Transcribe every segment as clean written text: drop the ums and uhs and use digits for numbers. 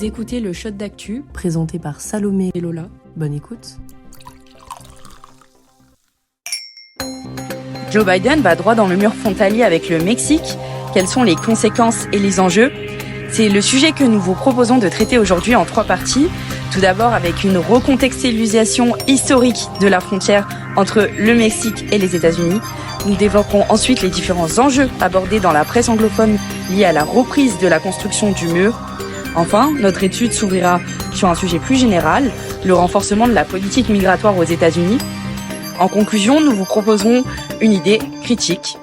Vous écoutez le Shot d'actu, présenté par Salomé et Lola. Bonne écoute. Joe Biden va droit dans le mur frontalier avec le Mexique. Quelles sont les conséquences et les enjeux ? C'est le sujet que nous vous proposons de traiter aujourd'hui en 3 parties. Tout d'abord avec une recontextualisation historique de la frontière entre le Mexique et les États-Unis. Nous développerons ensuite les différents enjeux abordés dans la presse anglophone liés à la reprise de la construction du mur. Enfin, notre étude s'ouvrira sur un sujet plus général, le renforcement de la politique migratoire aux États-Unis. En conclusion, nous vous proposerons une idée critique.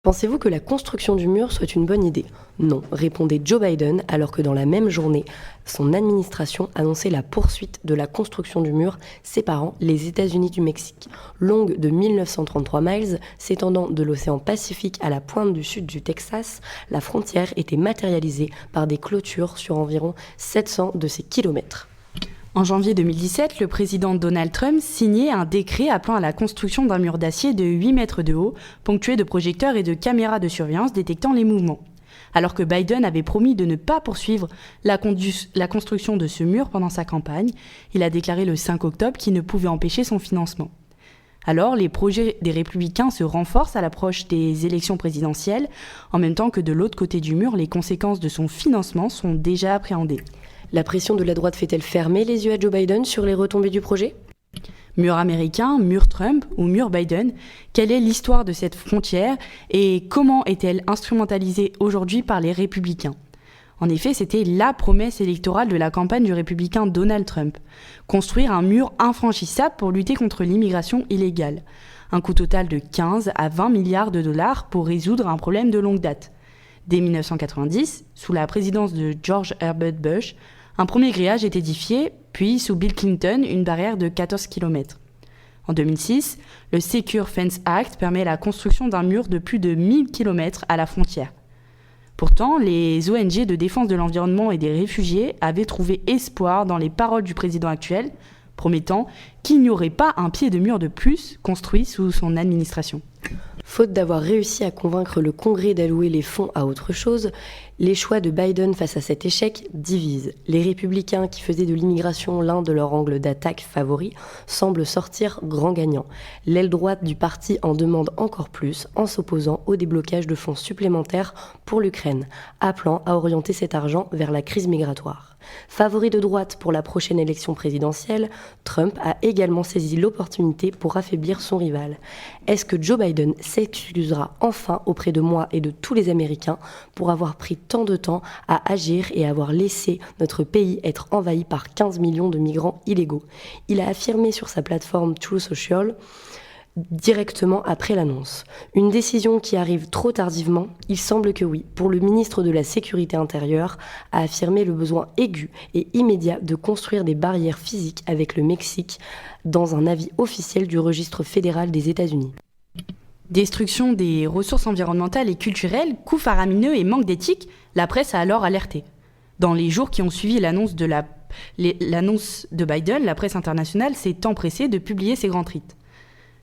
Pensez-vous que la construction du mur soit une bonne idée ? Non, répondait Joe Biden, alors que dans la même journée, son administration annonçait la poursuite de la construction du mur séparant les États-Unis du Mexique. Longue de 1933 miles, s'étendant de l'océan Pacifique à la pointe du sud du Texas, la frontière était matérialisée par des clôtures sur environ 700 de ces kilomètres. En janvier 2017, le président Donald Trump signait un décret appelant à la construction d'un mur d'acier de 8 mètres de haut, ponctué de projecteurs et de caméras de surveillance détectant les mouvements. Alors que Biden avait promis de ne pas poursuivre la construction de ce mur pendant sa campagne, il a déclaré le 5 octobre qu'il ne pouvait empêcher son financement. Alors, les projets des Républicains se renforcent à l'approche des élections présidentielles, en même temps que de l'autre côté du mur, les conséquences de son financement sont déjà appréhendées. La pression de la droite fait-elle fermer les yeux à Joe Biden sur les retombées du projet ? Mur américain, mur Trump ou mur Biden, quelle est l'histoire de cette frontière et comment est-elle instrumentalisée aujourd'hui par les républicains ? En effet, c'était la promesse électorale de la campagne du républicain Donald Trump. Construire un mur infranchissable pour lutter contre l'immigration illégale. Un coût total de 15 à 20 milliards de dollars pour résoudre un problème de longue date. Dès 1990, sous la présidence de George Herbert Bush, un premier grillage est édifié, puis sous Bill Clinton, une barrière de 14 km. En 2006, le Secure Fence Act permet la construction d'un mur de plus de 1000 km à la frontière. Pourtant, les ONG de défense de l'environnement et des réfugiés avaient trouvé espoir dans les paroles du président actuel, promettant qu'il n'y aurait pas un pied de mur de plus construit sous son administration. Faute d'avoir réussi à convaincre le Congrès d'allouer les fonds à autre chose, les choix de Biden face à cet échec divisent. Les républicains, qui faisaient de l'immigration l'un de leurs angles d'attaque favoris, semblent sortir grand gagnants. L'aile droite du parti en demande encore plus en s'opposant au déblocage de fonds supplémentaires pour l'Ukraine, appelant à orienter cet argent vers la crise migratoire. Favori de droite pour la prochaine élection présidentielle, Trump a également saisi l'opportunité pour affaiblir son rival. Est-ce que Joe Biden s'excusera enfin auprès de moi et de tous les Américains pour avoir pris tant de temps à agir et avoir laissé notre pays être envahi par 15 millions de migrants illégaux ? Il a affirmé sur sa plateforme Truth Social directement après l'annonce. Une décision qui arrive trop tardivement ? Il semble que oui. Pour le ministre de la Sécurité intérieure, a affirmé le besoin aigu et immédiat de construire des barrières physiques avec le Mexique dans un avis officiel du registre fédéral des États-Unis. Destruction des ressources environnementales et culturelles, coûts faramineux et manque d'éthique, la presse a alors alerté. Dans les jours qui ont suivi l'annonce de Biden, la presse internationale s'est empressée de publier ses grands tweets.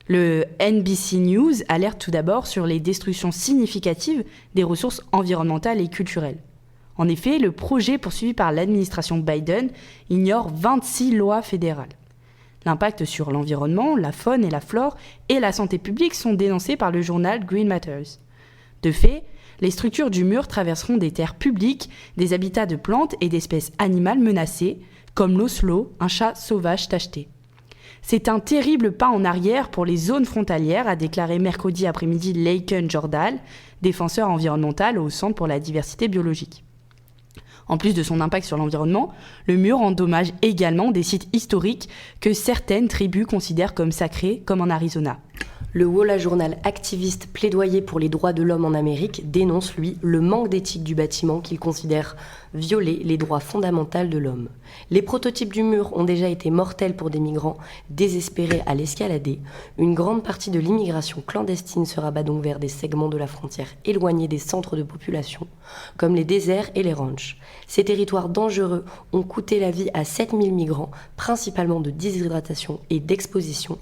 Le NBC News alerte tout d'abord sur les destructions significatives des ressources environnementales et culturelles. En effet, le projet poursuivi par l'administration Biden ignore 26 lois fédérales. L'impact sur l'environnement, la faune et la flore et la santé publique sont dénoncés par le journal Green Matters. De fait, les structures du mur traverseront des terres publiques, des habitats de plantes et d'espèces animales menacées, comme l'oslo, un chat sauvage tacheté. C'est un terrible pas en arrière pour les zones frontalières, a déclaré mercredi après-midi Laken Jordal, défenseur environnemental au Centre pour la diversité biologique. En plus de son impact sur l'environnement, le mur endommage également des sites historiques que certaines tribus considèrent comme sacrés, comme en Arizona. Le Walla Journal, activiste plaidoyer pour les droits de l'homme en Amérique, dénonce, lui, le manque d'éthique du bâtiment qu'il considère violer les droits fondamentaux de l'homme. Les prototypes du mur ont déjà été mortels pour des migrants désespérés à l'escalader. Une grande partie de l'immigration clandestine se rabat donc vers des segments de la frontière éloignés des centres de population, comme les déserts et les ranchs. Ces territoires dangereux ont coûté la vie à 7000 migrants, principalement de déshydratation et d'exposition,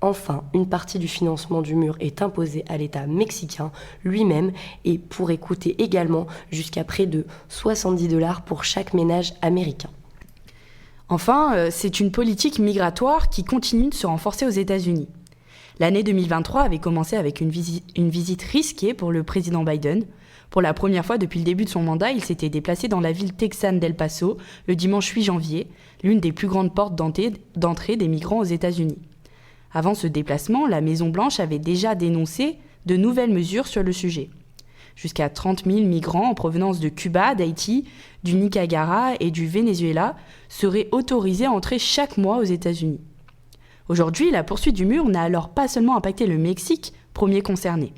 Enfin, une partie du financement du mur est imposée à l'État mexicain lui-même et pourrait coûter également jusqu'à près de 70$ pour chaque ménage américain. Enfin, c'est une politique migratoire qui continue de se renforcer aux États-Unis. L'année 2023 avait commencé avec une visite risquée pour le président Biden. Pour la première fois depuis le début de son mandat, il s'était déplacé dans la ville texane d'El Paso le dimanche 8 janvier, l'une des plus grandes portes d'entrée des migrants aux États-Unis. Avant ce déplacement, la Maison-Blanche avait déjà dénoncé de nouvelles mesures sur le sujet. Jusqu'à 30 000 migrants en provenance de Cuba, d'Haïti, du Nicaragua et du Venezuela seraient autorisés à entrer chaque mois aux États-Unis. Aujourd'hui, la poursuite du mur n'a alors pas seulement impacté le Mexique, premier concerné.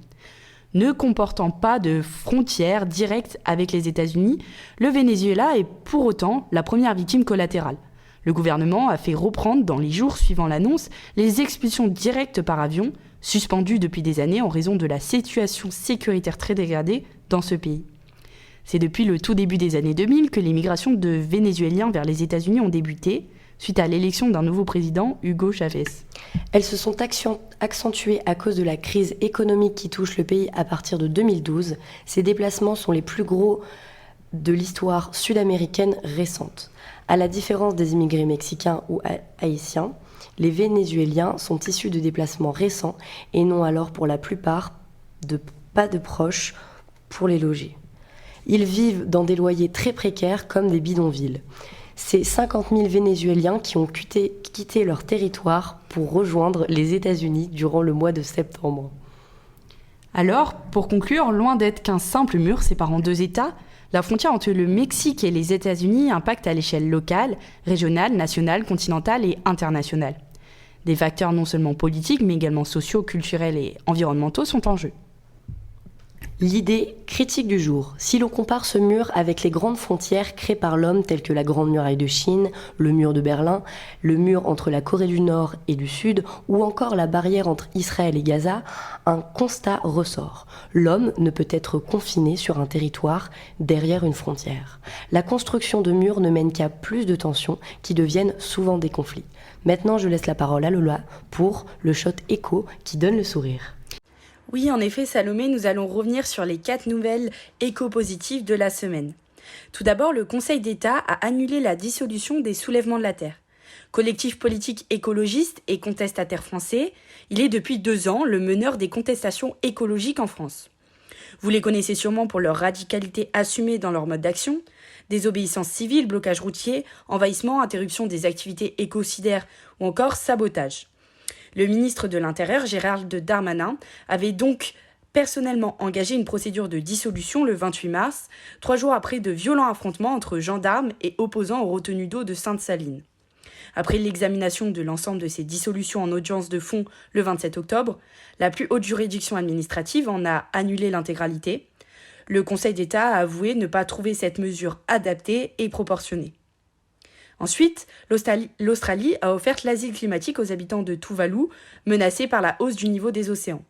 Ne comportant pas de frontière directe avec les États-Unis, le Venezuela est pour autant la première victime collatérale. Le gouvernement a fait reprendre, dans les jours suivant l'annonce, les expulsions directes par avion, suspendues depuis des années en raison de la situation sécuritaire très dégradée dans ce pays. C'est depuis le tout début des années 2000 que les migrations de Vénézuéliens vers les États-Unis ont débuté, suite à l'élection d'un nouveau président, Hugo Chavez. Elles se sont accentuées à cause de la crise économique qui touche le pays à partir de 2012. Ces déplacements sont les plus gros de l'histoire sud-américaine récente. À la différence des immigrés mexicains ou haïtiens, les Vénézuéliens sont issus de déplacements récents et n'ont alors pour la plupart pas de proches pour les loger. Ils vivent dans des loyers très précaires comme des bidonvilles. C'est 50 000 Vénézuéliens qui ont quitté leur territoire pour rejoindre les États-Unis durant le mois de septembre. Alors, pour conclure, loin d'être qu'un simple mur séparant deux États, la frontière entre le Mexique et les États-Unis impacte à l'échelle locale, régionale, nationale, continentale et internationale. Des facteurs non seulement politiques, mais également sociaux, culturels et environnementaux sont en jeu. L'idée critique du jour. Si l'on compare ce mur avec les grandes frontières créées par l'homme telles que la Grande Muraille de Chine, le mur de Berlin, le mur entre la Corée du Nord et du Sud ou encore la barrière entre Israël et Gaza, un constat ressort. L'homme ne peut être confiné sur un territoire derrière une frontière. La construction de murs ne mène qu'à plus de tensions qui deviennent souvent des conflits. Maintenant, je laisse la parole à Lola pour le shot écho qui donne le sourire. Oui, en effet, Salomé, nous allons revenir sur les 4 nouvelles éco-positives de la semaine. Tout d'abord, le Conseil d'État a annulé la dissolution des Soulèvements de la Terre. Collectif politique écologiste et contestataire français, il est depuis 2 ans le meneur des contestations écologiques en France. Vous les connaissez sûrement pour leur radicalité assumée dans leur mode d'action, désobéissance civile, blocage routier, envahissement, interruption des activités écocidaires ou encore sabotage. Le ministre de l'Intérieur, Gérald Darmanin, avait donc personnellement engagé une procédure de dissolution le 28 mars, 3 jours après de violents affrontements entre gendarmes et opposants aux retenues d'eau de Sainte-Saline. Après l'examination de l'ensemble de ces dissolutions en audience de fond le 27 octobre, la plus haute juridiction administrative en a annulé l'intégralité. Le Conseil d'État a avoué ne pas trouver cette mesure adaptée et proportionnée. Ensuite, l'Australie a offert l'asile climatique aux habitants de Tuvalu, menacés par la hausse du niveau des océans.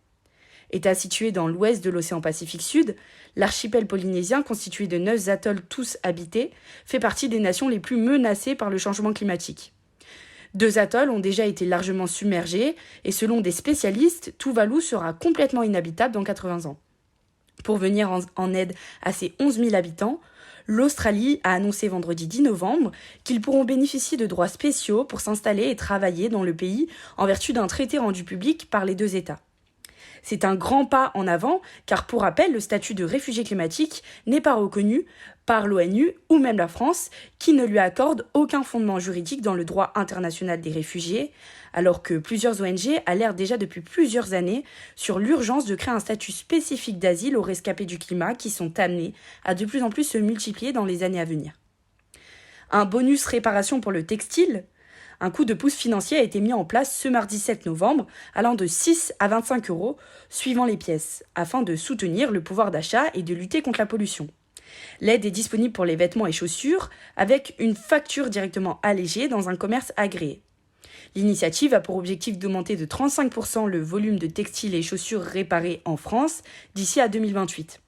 État situé dans l'ouest de l'océan Pacifique Sud, l'archipel polynésien, constitué de 9 atolls tous habités, fait partie des nations les plus menacées par le changement climatique. 2 atolls ont déjà été largement submergés et selon des spécialistes, Tuvalu sera complètement inhabitable dans 80 ans. Pour venir en aide à ces 11 000 habitants, l'Australie a annoncé vendredi 10 novembre qu'ils pourront bénéficier de droits spéciaux pour s'installer et travailler dans le pays en vertu d'un traité rendu public par les 2 États. C'est un grand pas en avant, car pour rappel, le statut de réfugié climatique n'est pas reconnu par l'ONU ou même la France, qui ne lui accorde aucun fondement juridique dans le droit international des réfugiés, alors que plusieurs ONG alertent déjà depuis plusieurs années sur l'urgence de créer un statut spécifique d'asile aux rescapés du climat qui sont amenés à de plus en plus se multiplier dans les années à venir. Un bonus réparation pour le textile. Un coup de pouce financier a été mis en place ce mardi 7 novembre, allant de 6 à 25 euros, suivant les pièces, afin de soutenir le pouvoir d'achat et de lutter contre la pollution. L'aide est disponible pour les vêtements et chaussures, avec une facture directement allégée dans un commerce agréé. L'initiative a pour objectif d'augmenter de 35% le volume de textiles et chaussures réparés en France d'ici à 2028.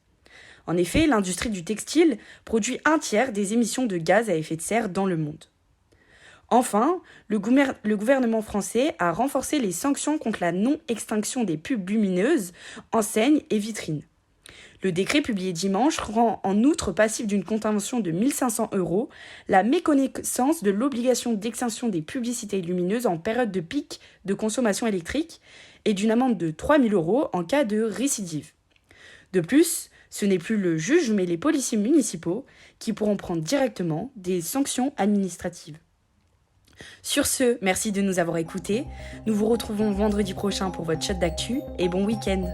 En effet, l'industrie du textile produit 1/3 des émissions de gaz à effet de serre dans le monde. Enfin, le gouvernement français a renforcé les sanctions contre la non-extinction des pubs lumineuses, enseignes et vitrines. Le décret publié dimanche rend en outre passible d'une contravention de 1 500 € la méconnaissance de l'obligation d'extinction des publicités lumineuses en période de pic de consommation électrique et d'une amende de 3 000 € en cas de récidive. De plus, ce n'est plus le juge mais les policiers municipaux qui pourront prendre directement des sanctions administratives. Sur ce, merci de nous avoir écoutés. Nous vous retrouvons vendredi prochain pour votre shot d'actu et bon week-end.